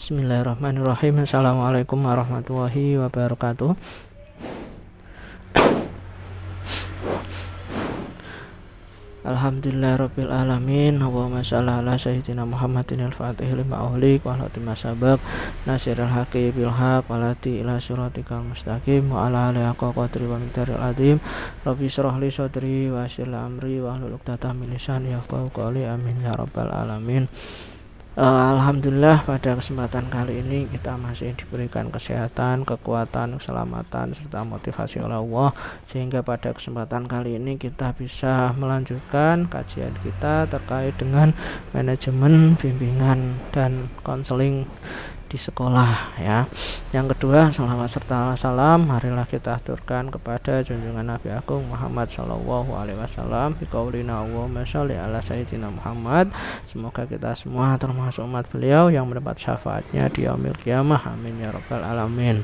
Bismillahirrahmanirrahim. Assalamualaikum warahmatullahi wabarakatuh. Alhamdulillahirabbil alamin. Allahumma shalli ala sayyidina Muhammadin al-fatihil lima ughliq wal khatimah sabaq nasiril haqqi bil haqq walati ila siratikal mustaqim wa ala alihi haqqa qadri wa miqdaril azim. Rabbi shrah li sadri wa yassir li amri wa hlul 'uqdatam min lisani yafqahu qawli. Amin ya rabbal alamin. Alhamdulillah, pada kesempatan kali ini kita masih diberikan kesehatan, kekuatan, keselamatan, serta motivasi oleh Allah, sehingga pada kesempatan kali ini kita bisa melanjutkan kajian kita terkait dengan manajemen, bimbingan, dan konseling di sekolah ya. Yang kedua, salawat serta salam marilah kita aturkan kepada junjungan Nabi Agung Muhammad Shallallahu Alaihi Wasallam. Biqaulina Allahumma sholli ala sayyidina Muhammad. Semoga kita semua termasuk umat beliau yang mendapat syafaatnya di yaumil qiyamah. Amin ya rabbal alamin.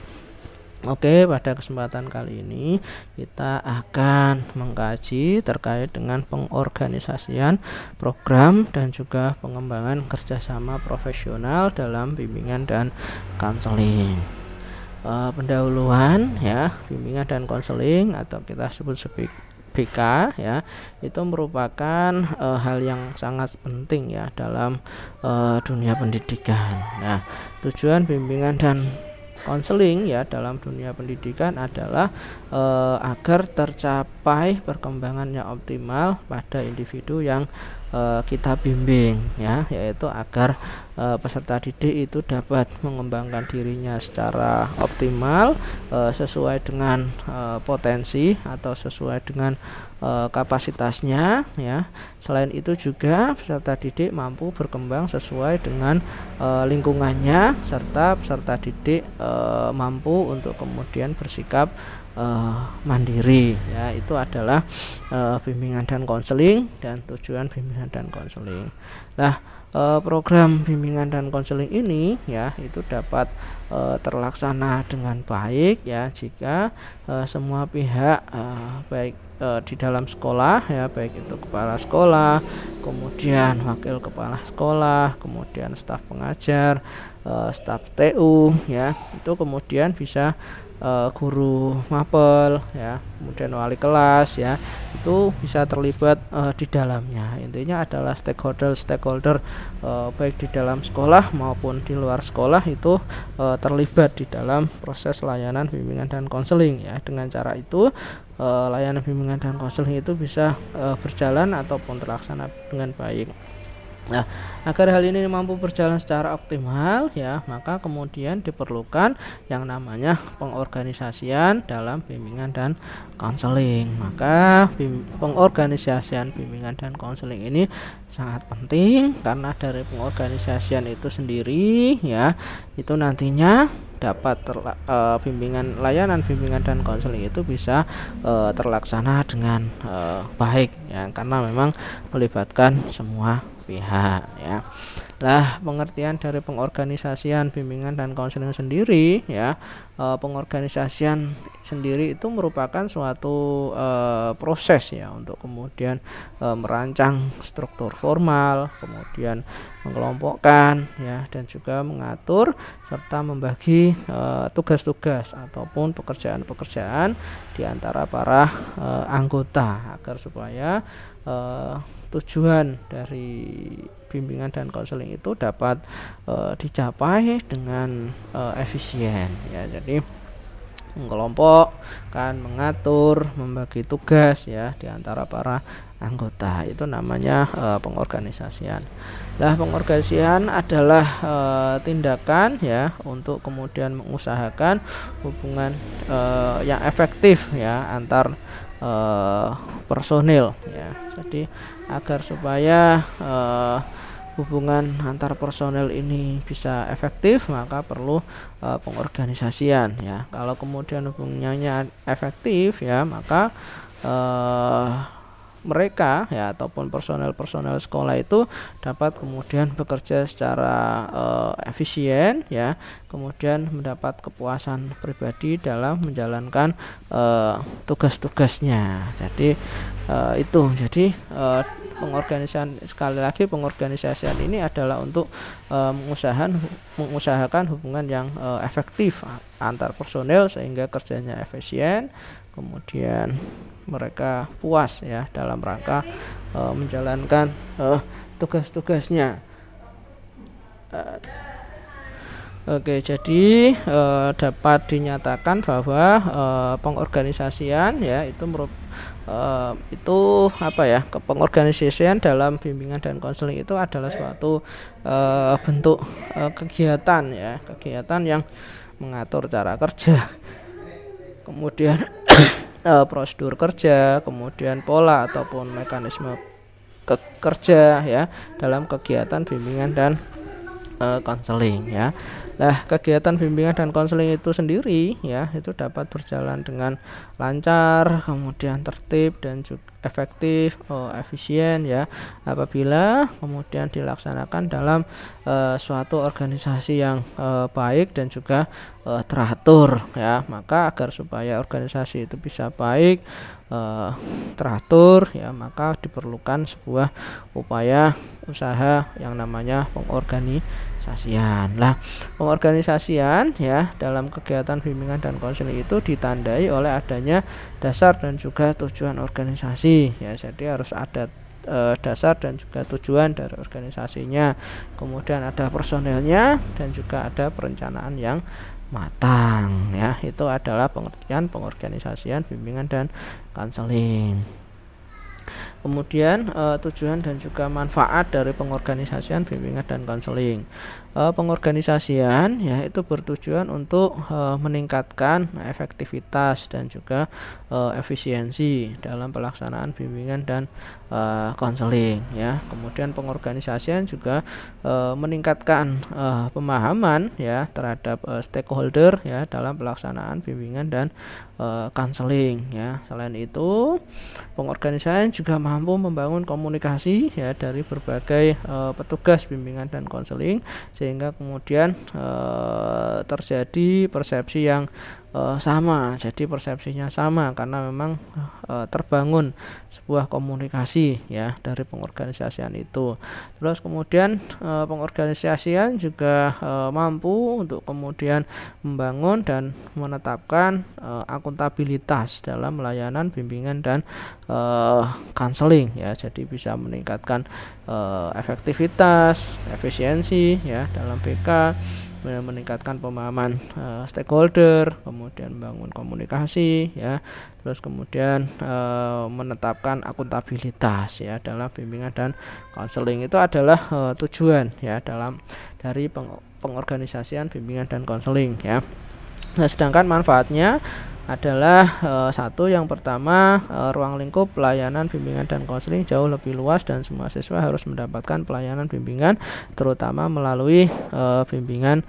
Oke, pada kesempatan kali ini kita akan mengkaji terkait dengan pengorganisasian program dan juga pengembangan kerjasama profesional dalam bimbingan dan konseling. Pendahuluan ya, bimbingan dan konseling atau kita sebut BK ya, itu merupakan hal yang sangat penting ya dalam dunia pendidikan. Nah, tujuan bimbingan dan konseling ya dalam dunia pendidikan adalah agar tercapai perkembangan yang optimal pada individu yang kita bimbing ya, yaitu agar peserta didik itu dapat mengembangkan dirinya secara optimal sesuai dengan potensi atau sesuai dengan kapasitasnya ya. Selain itu juga peserta didik mampu berkembang sesuai dengan lingkungannya, serta peserta didik mampu untuk kemudian bersikap mandiri ya. Itu adalah bimbingan dan konseling dan tujuan bimbingan dan konseling. Nah, program bimbingan dan konseling ini ya itu dapat terlaksana dengan baik ya jika semua pihak baik di dalam sekolah ya, baik itu kepala sekolah, kemudian wakil kepala sekolah, kemudian staf pengajar, staf TU ya, itu kemudian bisa guru mapel ya, kemudian wali kelas ya, itu bisa terlibat di dalamnya. Intinya adalah stakeholder baik di dalam sekolah maupun di luar sekolah itu terlibat di dalam proses layanan bimbingan dan konseling ya. Dengan cara itu layanan bimbingan dan konseling itu bisa berjalan ataupun terlaksana dengan baik. Nah, agar hal ini mampu berjalan secara optimal ya, maka kemudian diperlukan yang namanya pengorganisasian dalam bimbingan dan konseling. Maka pengorganisasian bimbingan dan konseling ini sangat penting karena dari pengorganisasian itu sendiri ya, itu nantinya dapat bimbingan layanan bimbingan dan konseling itu bisa terlaksana dengan baik ya, karena memang melibatkan semua pihak ya. Nah, pengertian dari pengorganisasian bimbingan dan konseling sendiri ya, pengorganisasian sendiri itu merupakan suatu proses ya untuk kemudian merancang struktur formal, kemudian mengelompokkan ya, dan juga mengatur serta membagi tugas-tugas ataupun pekerjaan-pekerjaan di antara para anggota agar supaya tujuan dari bimbingan dan konseling itu dapat dicapai dengan efisien ya. Jadi mengelompokkan, mengatur, membagi tugas ya di antara para anggota, itu namanya pengorganisasian. Nah, pengorganisasian adalah tindakan ya untuk kemudian mengusahakan hubungan yang efektif ya antar personil ya. Jadi agar supaya hubungan antar personel ini bisa efektif, maka perlu pengorganisasian ya. Kalau kemudian hubungannya efektif ya, maka mereka ya ataupun personel sekolah itu dapat kemudian bekerja secara efisien ya, kemudian mendapat kepuasan pribadi dalam menjalankan tugas-tugasnya. Jadi itu jadi pengorganisasian, sekali lagi pengorganisasian ini adalah untuk mengusahakan hubungan yang efektif antar personel sehingga kerjanya efisien, kemudian mereka puas ya dalam rangka menjalankan tugas-tugasnya. Oke, jadi dapat dinyatakan bahwa pengorganisasian ya itu pengorganisasian dalam bimbingan dan konseling itu adalah suatu bentuk kegiatan ya, kegiatan yang mengatur cara kerja, kemudian prosedur kerja, kemudian pola ataupun mekanisme kerja ya dalam kegiatan bimbingan dan konseling ya. Nah, kegiatan bimbingan dan konseling itu sendiri ya itu dapat berjalan dengan lancar, kemudian tertib dan juga efektif, efisien ya apabila kemudian dilaksanakan dalam suatu organisasi yang baik dan juga teratur ya. Maka agar supaya organisasi itu bisa baik, teratur ya, maka diperlukan sebuah upaya usaha yang namanya pengorganisasian. Lah, pengorganisasian ya dalam kegiatan bimbingan dan konseling itu ditandai oleh adanya dasar dan juga tujuan organisasi ya. Jadi harus ada dasar dan juga tujuan dari organisasinya, kemudian ada personelnya dan juga ada perencanaan yang matang ya. Itu adalah pengertian pengorganisasian bimbingan dan konseling. Kemudian tujuan dan juga manfaat dari pengorganisasian bimbingan dan konseling. Pengorganisasian ya itu bertujuan untuk meningkatkan efektivitas dan juga efisiensi dalam pelaksanaan bimbingan dan konseling ya. Kemudian pengorganisasian juga meningkatkan pemahaman ya terhadap stakeholder ya dalam pelaksanaan bimbingan dan konseling ya. Selain itu, pengorganisasian juga mampu membangun komunikasi ya dari berbagai petugas bimbingan dan konseling sehingga kemudian terjadi persepsi yang sama. Jadi persepsinya sama karena memang terbangun sebuah komunikasi ya dari pengorganisasian itu. Terus kemudian pengorganisasian juga mampu untuk kemudian membangun dan menetapkan akuntabilitas dalam layanan bimbingan dan konseling ya. Jadi bisa meningkatkan efektivitas, efisiensi ya dalam BK, meningkatkan pemahaman stakeholder, kemudian membangun komunikasi ya, terus kemudian menetapkan akuntabilitas ya dalam bimbingan dan konseling. Itu adalah tujuan ya dari pengorganisasian bimbingan dan konseling ya. Nah, sedangkan manfaatnya adalah satu, yang pertama, ruang lingkup pelayanan bimbingan dan konseling jauh lebih luas dan semua siswa harus mendapatkan pelayanan bimbingan terutama melalui bimbingan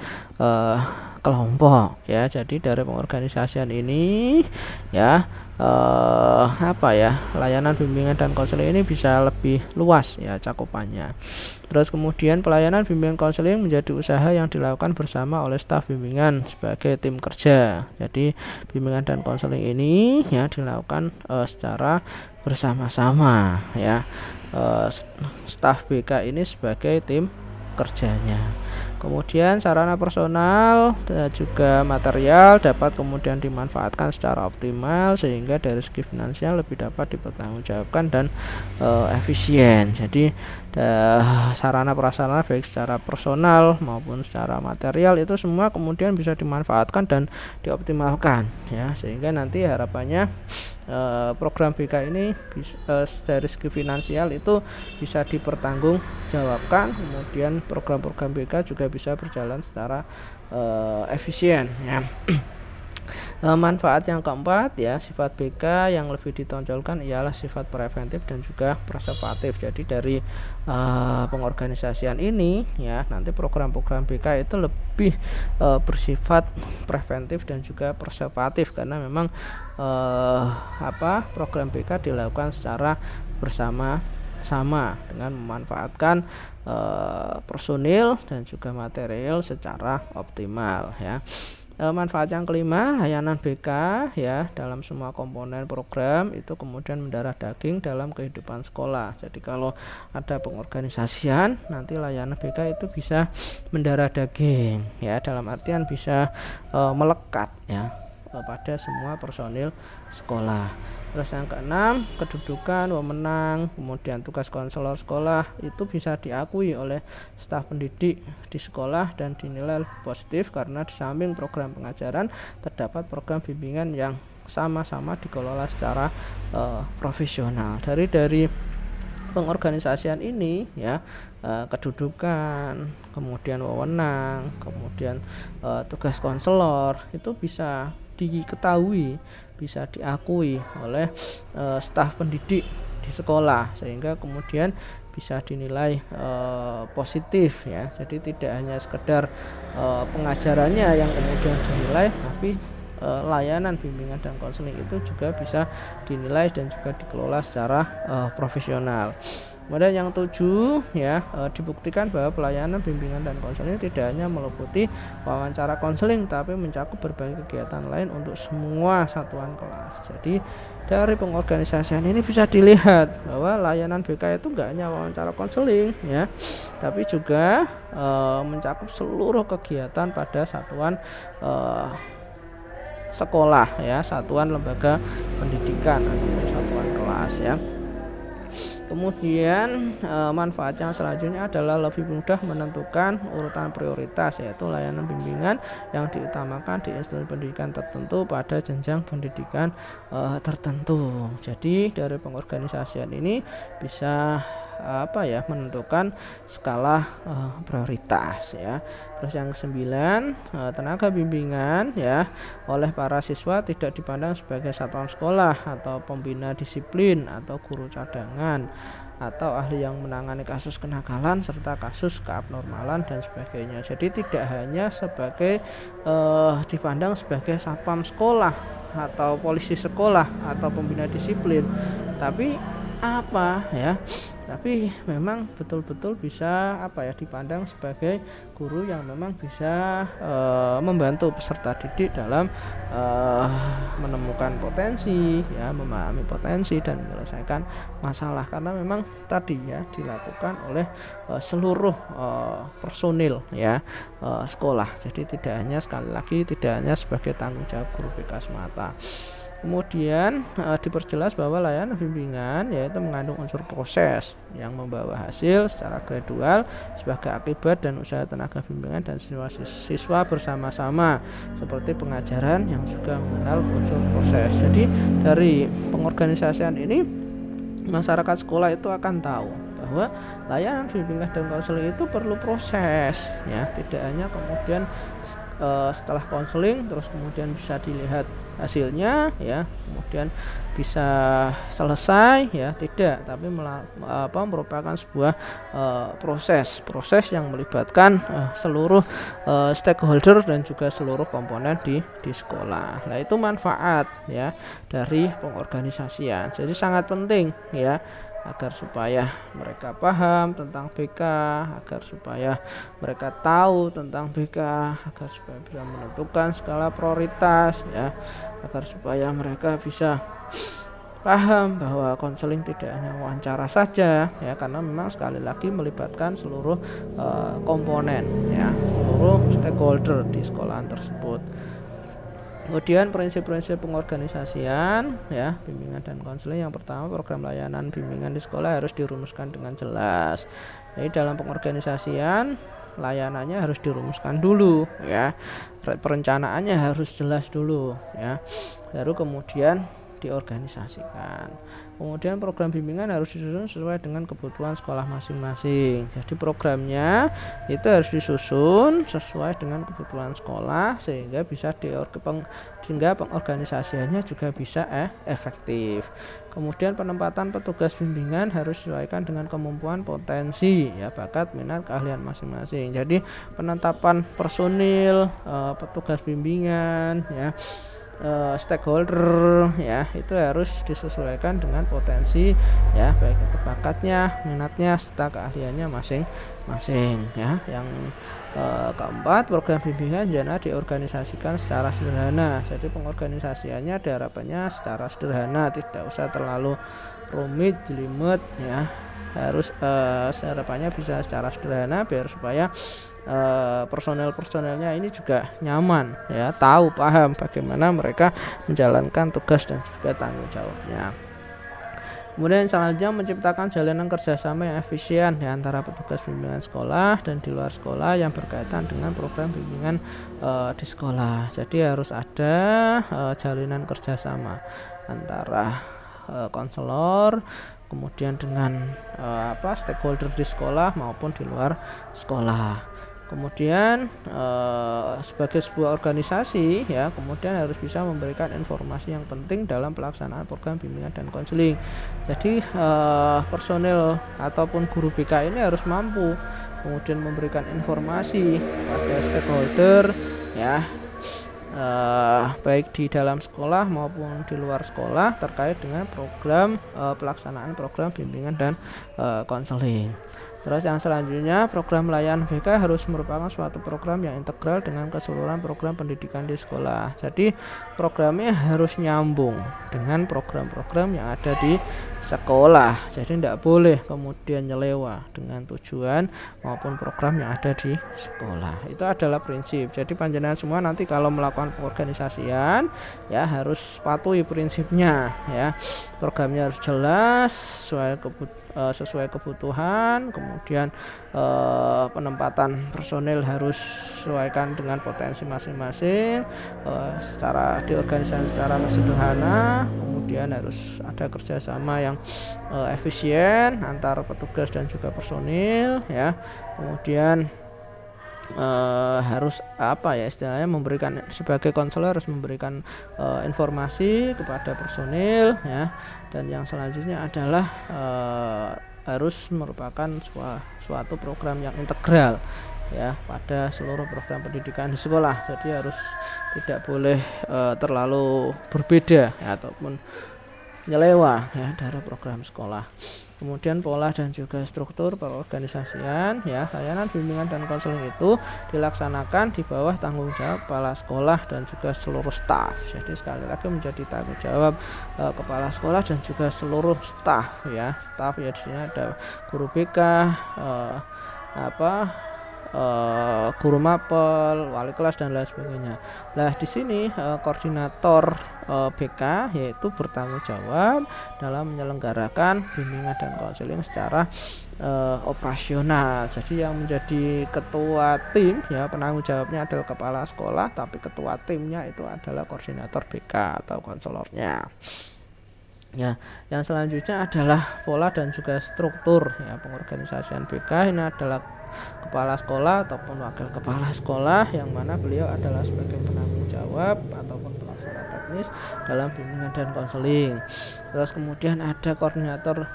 kelompok ya. Jadi dari pengorganisasian ini ya layanan bimbingan dan konseling ini bisa lebih luas ya cakupannya. Terus kemudian pelayanan bimbingan konseling menjadi usaha yang dilakukan bersama oleh staf bimbingan sebagai tim kerja. Jadi bimbingan dan konseling ini ya dilakukan secara bersama-sama ya. Staf BK ini sebagai tim kerjanya. Kemudian sarana personal dan juga material dapat kemudian dimanfaatkan secara optimal sehingga dari segi finansial lebih dapat dipertanggungjawabkan dan efisien. Jadi sarana prasarana baik secara personal maupun secara material itu semua kemudian bisa dimanfaatkan dan dioptimalkan ya, sehingga nanti harapannya program BK ini dari segi finansial itu bisa dipertanggungjawabkan, kemudian program-program BK juga bisa berjalan secara efisien ya. Manfaat yang keempat ya, sifat BK yang lebih ditonjolkan ialah sifat preventif dan juga preservatif. Jadi dari pengorganisasian ini ya, nanti program-program BK itu lebih bersifat preventif dan juga preservatif karena memang program BK dilakukan secara bersama-sama dengan memanfaatkan personil dan juga material secara optimal ya. Manfaat yang kelima, layanan BK ya dalam semua komponen program itu kemudian mendarah daging dalam kehidupan sekolah. Jadi kalau ada pengorganisasian, nanti layanan BK itu bisa mendarah daging ya, dalam artian bisa melekat ya pada semua personil sekolah. Terus yang keenam, kedudukan, wewenang, kemudian tugas konselor sekolah itu bisa diakui oleh staf pendidik di sekolah dan dinilai positif karena di samping program pengajaran terdapat program bimbingan yang sama-sama dikelola secara profesional. Dari pengorganisasian ini ya, kedudukan, kemudian wewenang, kemudian tugas konselor itu bisa diketahui, bisa diakui oleh staf pendidik di sekolah, sehingga kemudian bisa dinilai positif ya. Jadi tidak hanya sekedar pengajarannya yang kemudian dinilai, tapi layanan bimbingan dan konseling itu juga bisa dinilai dan juga dikelola secara profesional. Kemudian yang 7 ya, dibuktikan bahwa pelayanan bimbingan dan konseling tidak hanya meliputi wawancara konseling, tapi mencakup berbagai kegiatan lain untuk semua satuan kelas. Jadi dari pengorganisasian ini bisa dilihat bahwa layanan BK itu enggak hanya wawancara konseling ya, tapi juga mencakup seluruh kegiatan pada satuan sekolah ya, satuan lembaga pendidikan atau satuan kelas ya. Kemudian manfaat yang selanjutnya adalah lebih mudah menentukan urutan prioritas, yaitu layanan bimbingan yang diutamakan di institusi pendidikan tertentu pada jenjang pendidikan tertentu. Jadi dari pengorganisasian ini bisa menentukan skala prioritas ya. Terus yang 9, tenaga bimbingan ya oleh para siswa tidak dipandang sebagai satuan sekolah atau pembina disiplin atau guru cadangan atau ahli yang menangani kasus kenakalan serta kasus keabnormalan dan sebagainya. Jadi tidak hanya sebagai dipandang sebagai satpam sekolah atau polisi sekolah atau pembina disiplin, tapi tapi memang betul-betul bisa dipandang sebagai guru yang memang bisa membantu peserta didik dalam menemukan potensi ya, memahami potensi dan menyelesaikan masalah, karena memang tadi ya dilakukan oleh seluruh personil ya sekolah. Jadi tidak hanya, sekali lagi, tidak hanya sebagai tanggung jawab guru BK semata. Kemudian diperjelas bahwa layanan bimbingan yaitu mengandung unsur proses yang membawa hasil secara gradual sebagai akibat dan usaha tenaga bimbingan dan siswa bersama-sama, seperti pengajaran yang juga mengenal unsur proses. Jadi dari pengorganisasian ini masyarakat sekolah itu akan tahu bahwa layanan bimbingan dan konseling itu perlu proses ya, tidak hanya kemudian setelah konseling terus kemudian bisa dilihat hasilnya ya, kemudian bisa selesai ya, tidak, tapi merupakan sebuah proses yang melibatkan seluruh stakeholder dan juga seluruh komponen di sekolah. Nah, itu manfaat ya dari pengorganisasian. Jadi sangat penting ya, agar supaya mereka paham tentang BK, agar supaya mereka tahu tentang BK, agar supaya bisa menentukan skala prioritas ya, agar supaya mereka bisa paham bahwa konseling tidak hanya wawancara saja ya, karena memang sekali lagi melibatkan seluruh komponen ya, seluruh stakeholder di sekolahan tersebut. Kemudian prinsip-prinsip pengorganisasian ya, bimbingan dan konseling. Yang pertama, program layanan bimbingan di sekolah harus dirumuskan dengan jelas. Jadi dalam pengorganisasian layanannya harus dirumuskan dulu ya, perencanaannya harus jelas dulu ya, baru kemudian diorganisasikan. Kemudian program bimbingan harus disusun sesuai dengan kebutuhan sekolah masing-masing. Jadi programnya itu harus disusun sesuai dengan kebutuhan sekolah sehingga bisa sehingga pengorganisasiannya juga bisa efektif. Kemudian penempatan petugas bimbingan harus disesuaikan dengan kemampuan, potensi ya, bakat, minat, keahlian masing-masing. Jadi penetapan personil petugas bimbingan ya stakeholder ya, itu harus disesuaikan dengan potensi ya, baik itu bakatnya, minatnya serta keahliannya masing-masing ya. Yang keempat, program bimbingan jana diorganisasikan secara sederhana. Jadi pengorganisasiannya harapannya secara sederhana, tidak usah terlalu rumit, jelimet ya. Harus harapannya bisa secara sederhana biar supaya personel-personelnya ini juga nyaman ya, tahu paham bagaimana mereka menjalankan tugas dan juga tanggung jawabnya. Kemudian selanjutnya menciptakan jalinan kerjasama yang efisien di antara petugas bimbingan sekolah dan di luar sekolah yang berkaitan dengan program bimbingan di sekolah. Jadi harus ada jalinan kerjasama antara konselor, kemudian dengan stakeholder di sekolah maupun di luar sekolah. Kemudian sebagai sebuah organisasi ya, kemudian harus bisa memberikan informasi yang penting dalam pelaksanaan program bimbingan dan konseling. Jadi personel ataupun guru BK ini harus mampu kemudian memberikan informasi pada stakeholder ya, baik di dalam sekolah maupun di luar sekolah terkait dengan program pelaksanaan program bimbingan dan konseling. Terus yang selanjutnya, program layanan BK harus merupakan suatu program yang integral dengan keseluruhan program pendidikan di sekolah. Jadi programnya harus nyambung dengan program-program yang ada di sekolah. Jadi tidak boleh kemudian nyelewa dengan tujuan maupun program yang ada di sekolah. Itu adalah prinsip. Jadi panjenengan semua nanti kalau melakukan pengorganisasian ya harus patuhi prinsipnya ya. Programnya harus jelas sesuai kebutuhan, kemudian penempatan personel harus sesuaikan dengan potensi masing-masing, secara diorganisasi secara sederhana, kemudian harus ada kerjasama yang efisien antara petugas dan juga personil ya. Kemudian harus istilahnya memberikan, sebagai konselor harus memberikan informasi kepada personil ya. Dan yang selanjutnya adalah harus merupakan suatu program yang integral ya pada seluruh program pendidikan di sekolah. Jadi harus tidak boleh terlalu berbeda ya, ataupun nyelewa ya dari program sekolah. Kemudian pola dan juga struktur perorganisasian ya, layanan bimbingan dan konseling itu dilaksanakan di bawah tanggung jawab kepala sekolah dan juga seluruh staf. Jadi sekali lagi menjadi tanggung jawab kepala sekolah dan juga seluruh staf ya. Staf ya, di sini ada guru BK, guru mapel, wali kelas dan lain sebagainya. Nah, di sini koordinator BK yaitu bertanggung jawab dalam menyelenggarakan bimbingan dan konseling secara operasional. Jadi yang menjadi ketua tim ya, penanggung jawabnya adalah kepala sekolah, tapi ketua timnya itu adalah koordinator BK atau konselornya. Ya, yang selanjutnya adalah pola dan juga struktur ya pengorganisasian BK. Ini adalah kepala sekolah ataupun wakil kepala sekolah, yang mana beliau adalah sebagai penanggung jawab ataupun pelaksana teknis dalam bimbingan dan konseling. Terus kemudian ada koordinator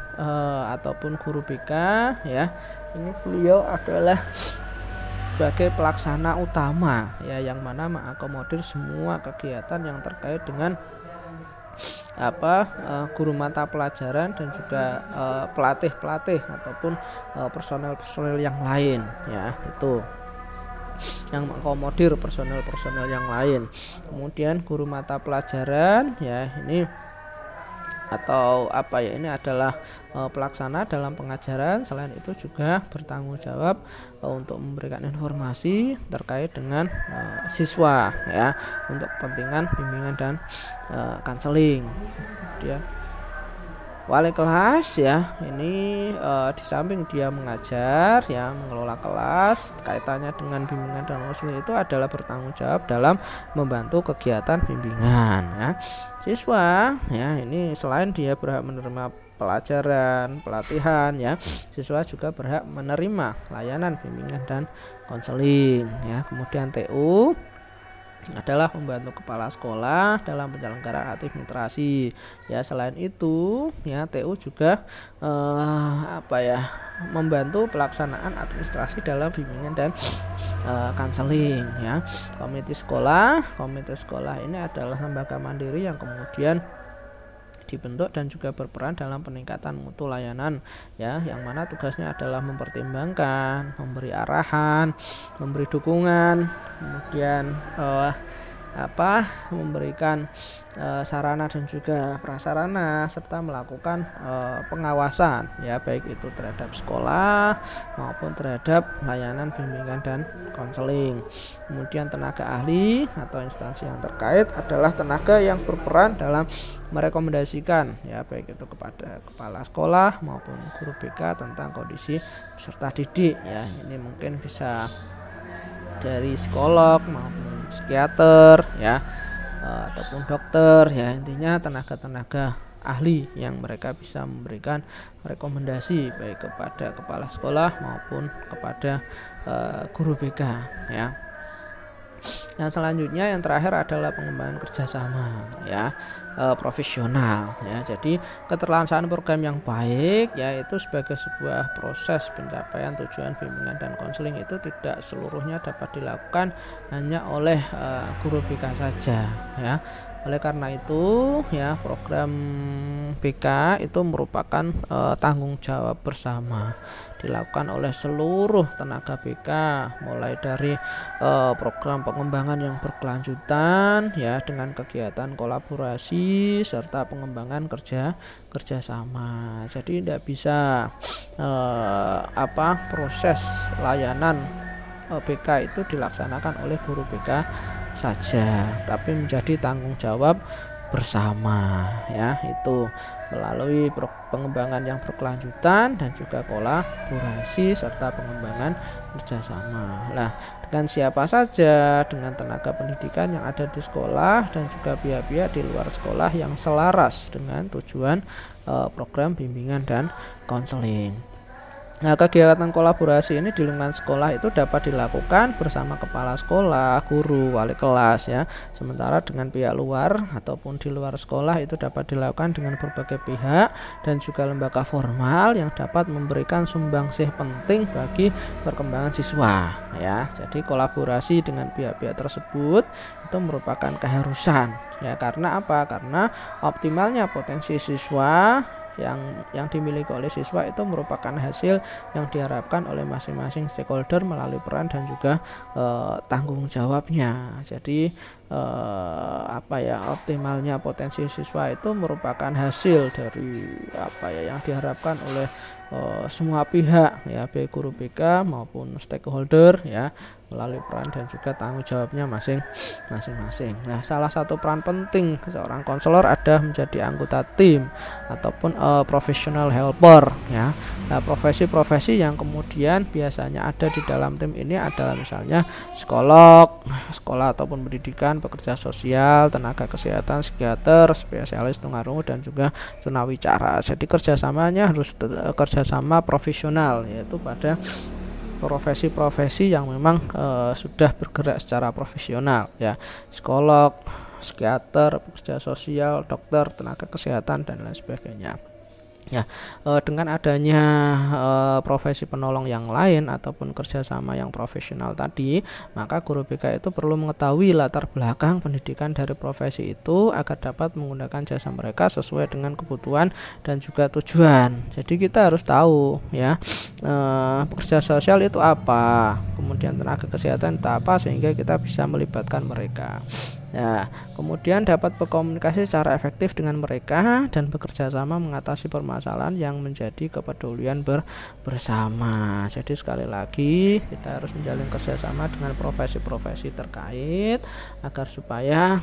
ataupun guru BK ya. Ini beliau adalah sebagai pelaksana utama ya, yang mana mengakomodir semua kegiatan yang terkait dengan guru mata pelajaran dan juga pelatih ataupun personel yang lain ya, itu yang mengakomodir personel yang lain. Kemudian guru mata pelajaran ya, ini ini adalah pelaksana dalam pengajaran. Selain itu juga bertanggung jawab untuk memberikan informasi terkait dengan siswa ya, untuk kepentingan bimbingan dan konseling. Kemudian wali kelas ya, ini di samping dia mengajar ya, mengelola kelas, kaitannya dengan bimbingan dan konseling itu adalah bertanggung jawab dalam membantu kegiatan bimbingan ya. Siswa ya, ini selain dia berhak menerima pelajaran, pelatihan ya, siswa juga berhak menerima layanan bimbingan dan konseling ya. Kemudian TU adalah membantu kepala sekolah dalam penyelenggaraan administrasi. Ya, selain itu, ya TU juga membantu pelaksanaan administrasi dalam bimbingan dan konseling. Ya, komite sekolah ini adalah lembaga mandiri yang kemudian dibentuk dan juga berperan dalam peningkatan mutu layanan, ya, yang mana tugasnya adalah mempertimbangkan, memberi arahan, memberi dukungan, kemudian memberikan sarana dan juga prasarana, serta melakukan pengawasan, ya, baik itu terhadap sekolah maupun terhadap layanan bimbingan dan konseling. Kemudian tenaga ahli atau instansi yang terkait adalah tenaga yang berperan dalam merekomendasikan, ya, baik itu kepada kepala sekolah maupun guru BK tentang kondisi peserta didik, ya. Ini mungkin bisa dari psikolog maupun psikiater, ya, ataupun dokter, ya, intinya tenaga-tenaga ahli yang mereka bisa memberikan rekomendasi baik kepada kepala sekolah maupun kepada guru BK, ya. Yang selanjutnya, yang terakhir adalah pengembangan kerjasama, ya, profesional, ya. Jadi keterlaksanaan program yang baik, yaitu sebagai sebuah proses pencapaian tujuan bimbingan dan konseling itu tidak seluruhnya dapat dilakukan hanya oleh guru BK saja, ya. Oleh karena itu, ya, program BK itu merupakan tanggung jawab bersama, dilakukan oleh seluruh tenaga BK, mulai dari program pengembangan yang berkelanjutan, ya, dengan kegiatan kolaborasi serta pengembangan kerjasama. Jadi tidak bisa proses layanan BK itu dilaksanakan oleh guru BK saja, tapi menjadi tanggung jawab bersama, ya, itu melalui pengembangan yang berkelanjutan dan juga kolaborasi serta pengembangan kerjasama. Nah, dengan siapa saja? Dengan tenaga pendidikan yang ada di sekolah dan juga pihak-pihak di luar sekolah yang selaras dengan tujuan program bimbingan dan konseling. Nah, kegiatan kolaborasi ini di lingkungan sekolah itu dapat dilakukan bersama kepala sekolah, guru, wali kelas, ya. Sementara dengan pihak luar ataupun di luar sekolah itu dapat dilakukan dengan berbagai pihak dan juga lembaga formal yang dapat memberikan sumbangsih penting bagi perkembangan siswa, ya. Jadi kolaborasi dengan pihak-pihak tersebut itu merupakan keharusan, ya. Karena apa? Karena optimalnya potensi siswa yang dimiliki oleh siswa itu merupakan hasil yang diharapkan oleh masing-masing stakeholder melalui peran dan juga tanggung jawabnya. Jadi optimalnya potensi siswa itu merupakan hasil dari yang diharapkan oleh semua pihak, ya, baik guru BK maupun stakeholder, ya, melalui peran dan juga tanggung jawabnya masing-masing. Nah, salah satu peran penting seorang konselor ada menjadi anggota tim ataupun professional helper, ya. Nah, profesi-profesi yang kemudian biasanya ada di dalam tim ini adalah misalnya psikolog, sekolah ataupun pendidikan, pekerja sosial, tenaga kesehatan, psikiater, spesialis tunarungu dan juga tunawicara. Jadi kerjasamanya harus kerjasama profesional, yaitu pada profesi-profesi yang memang sudah bergerak secara profesional, ya, psikolog, psikiater, pekerja sosial, dokter, tenaga kesehatan dan lain sebagainya. Ya, dengan adanya profesi penolong yang lain ataupun kerjasama yang profesional tadi, maka guru BK itu perlu mengetahui latar belakang pendidikan dari profesi itu agar dapat menggunakan jasa mereka sesuai dengan kebutuhan dan juga tujuan. Jadi kita harus tahu, ya, pekerja sosial itu apa, kemudian tenaga kesehatan itu apa, sehingga kita bisa melibatkan mereka. Ya, kemudian dapat berkomunikasi secara efektif dengan mereka dan bekerja sama mengatasi permasalahan yang menjadi kepedulian bersama. Jadi sekali lagi kita harus menjalin kerjasama dengan profesi-profesi terkait agar supaya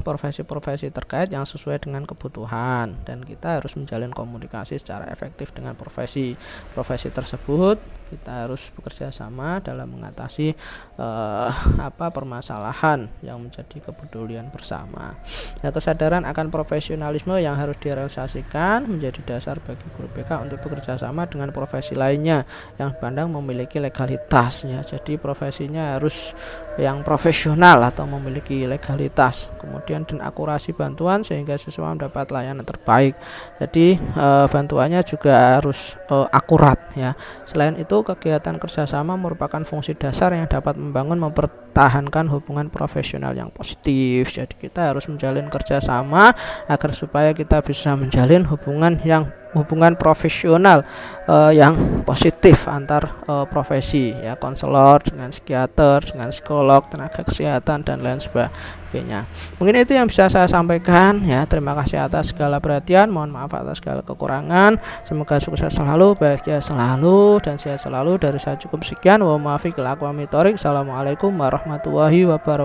profesi-profesi terkait yang sesuai dengan kebutuhan, dan kita harus menjalin komunikasi secara efektif dengan profesi tersebut kita harus bekerja sama dalam mengatasi permasalahan yang menjadi kepedulian bersama. Nah, kesadaran akan profesionalisme yang harus direalisasikan menjadi dasar bagi guru BK untuk bekerja sama dengan profesi lainnya yang dipandang memiliki legalitasnya. Jadi profesinya harus yang profesional atau memiliki legalitas. Kemudian dan akurasi bantuan sehingga siswa mendapat layanan terbaik. Jadi bantuannya juga harus akurat ya. Selain itu, kegiatan kerjasama merupakan fungsi dasar yang dapat mempertahankan hubungan profesional yang positif. Jadi kita harus menjalin kerjasama agar supaya kita bisa menjalin hubungan profesional yang positif antar profesi ya, konselor dengan psikiater, dengan psikolog, tenaga kesehatan dan lain sebagainya. Mungkin itu yang bisa saya sampaikan ya. Terima kasih atas segala perhatian, mohon maaf atas segala kekurangan. Semoga sukses selalu, bahagia selalu dan sehat selalu. Dari saya cukup sekian. Wa ma fiqil aqwami thoriq. Assalamualaikum warahmatullahi wabarakatuh.